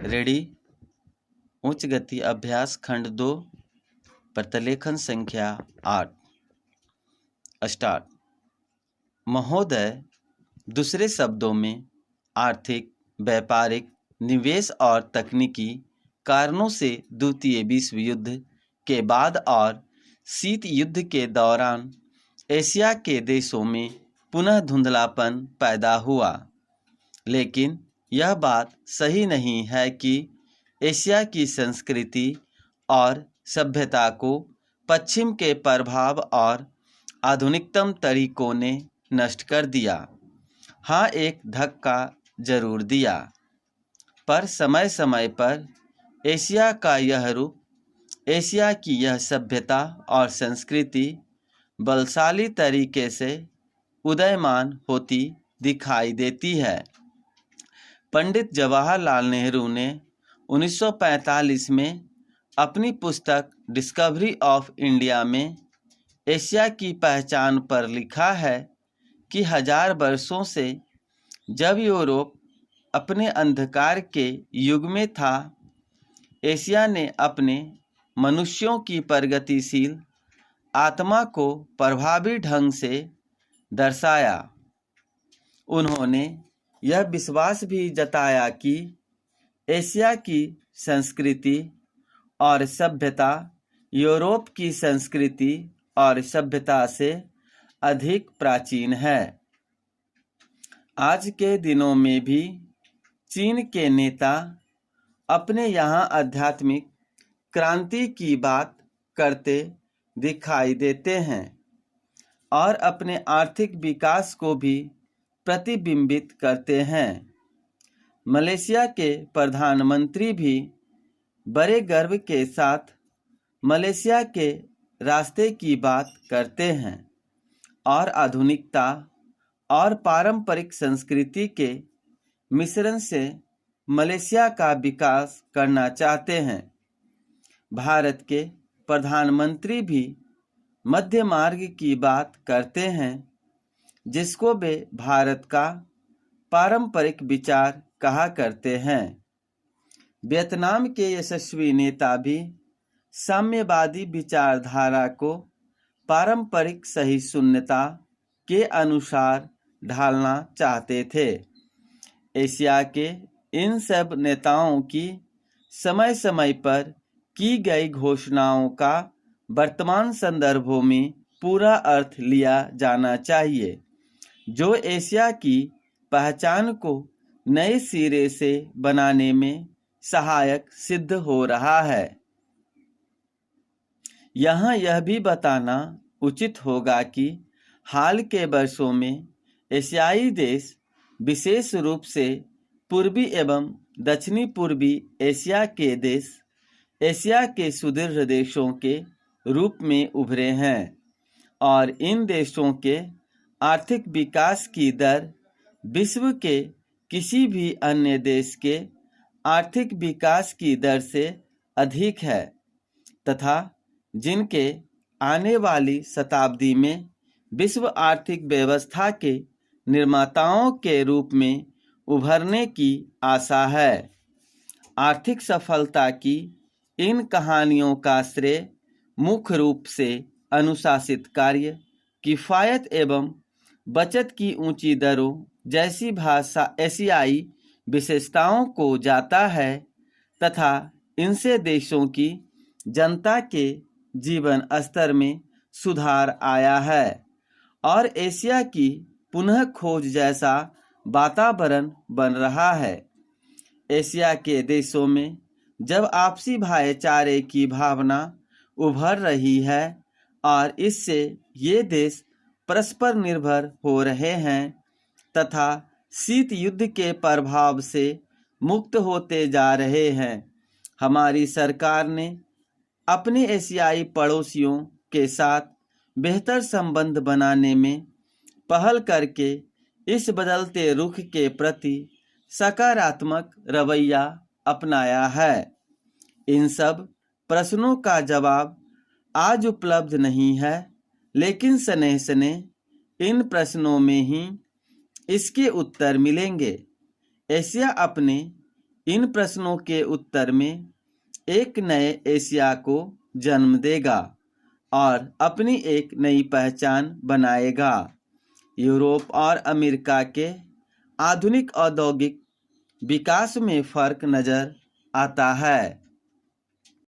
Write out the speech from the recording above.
Ready. उच्च गति अभ्यास खंड 2 प्रतिलेखन संख्या 8। स्टार्ट। महोदय, दूसरे शब्दों में आर्थिक, व्यापारिक, निवेश और तकनीकी कारणों से द्वितीय विश्व युद्ध के बाद और शीत युद्ध के दौरान एशिया के देशों में पुनः धुंधलापन पैदा हुआ। लेकिन यह बात सही नहीं है कि एशिया की संस्कृति और सभ्यता को पश्चिम के प्रभाव और आधुनिकतम तरीकों ने नष्ट कर दिया। हाँ, एक धक्का जरूर दिया, पर समय समय पर एशिया का यह रूप, एशिया की यह सभ्यता और संस्कृति बलशाली तरीके से उदयमान होती दिखाई देती है। पंडित जवाहरलाल नेहरू ने 1945 में अपनी पुस्तक डिस्कवरी ऑफ इंडिया में एशिया की पहचान पर लिखा है कि 1000 वर्षों से जब यूरोप अपने अंधकार के युग में था, एशिया ने अपने मनुष्यों की प्रगतिशील आत्मा को प्रभावी ढंग से दर्शाया। उन्होंने यह विश्वास भी जताया कि एशिया की संस्कृति और सभ्यता यूरोप की संस्कृति और सभ्यता से अधिक प्राचीन है। आज के दिनों में भी चीन के नेता अपने यहाँ आध्यात्मिक क्रांति की बात करते दिखाई देते हैं और अपने आर्थिक विकास को भी प्रतिबिंबित करते हैं। मलेशिया के प्रधानमंत्री भी बड़े गर्व के साथ मलेशिया के रास्ते की बात करते हैं और आधुनिकता और पारंपरिक संस्कृति के मिश्रण से मलेशिया का विकास करना चाहते हैं। भारत के प्रधानमंत्री भी मध्य मार्ग की बात करते हैं, जिसको वे भारत का पारंपरिक विचार कहा करते हैं। वियतनाम के यशस्वी नेता भी साम्यवादी विचारधारा को पारंपरिक सहिष्णुता के अनुसार ढालना चाहते थे। एशिया के इन सब नेताओं की समय समय पर की गई घोषणाओं का वर्तमान संदर्भों में पूरा अर्थ लिया जाना चाहिए, जो एशिया की पहचान को नए सिरे से बनाने में सहायक सिद्ध हो रहा है। यहाँ यह भी बताना उचित होगा कि हाल के वर्षों में एशियाई देश, विशेष रूप से पूर्वी एवं दक्षिणी पूर्वी एशिया के देश, एशिया के सुदृढ़ देशों के रूप में उभरे हैं और इन देशों के आर्थिक विकास की दर विश्व के किसी भी अन्य देश के आर्थिक विकास की दर से अधिक है तथा जिनके आने वाली शताब्दी में विश्व आर्थिक व्यवस्था के निर्माताओं के रूप में उभरने की आशा है। आर्थिक सफलता की इन कहानियों का श्रेय मुख्य रूप से अनुशासित कार्य, किफ़ायत एवं बचत की ऊंची दरों जैसी भाषा एशियाई विशेषताओं को जाता है तथा इनसे देशों की जनता के जीवन स्तर में सुधार आया है और एशिया की पुनः खोज जैसा वातावरण बन रहा है। एशिया के देशों में जब आपसी भाईचारे की भावना उभर रही है और इससे ये देश परस्पर निर्भर हो रहे हैं तथा शीत युद्ध के प्रभाव से मुक्त होते जा रहे हैं, हमारी सरकार ने अपने एशियाई पड़ोसियों के साथ बेहतर संबंध बनाने में पहल करके इस बदलते रुख के प्रति सकारात्मक रवैया अपनाया है। इन सब प्रश्नों का जवाब आज उपलब्ध नहीं है, लेकिन स्नेह स्नेह इन प्रश्नों में ही इसके उत्तर मिलेंगे। एशिया अपने इन प्रश्नों के उत्तर में एक नए एशिया को जन्म देगा और अपनी एक नई पहचान बनाएगा। यूरोप और अमेरिका के आधुनिक औद्योगिक विकास में फर्क नजर आता है।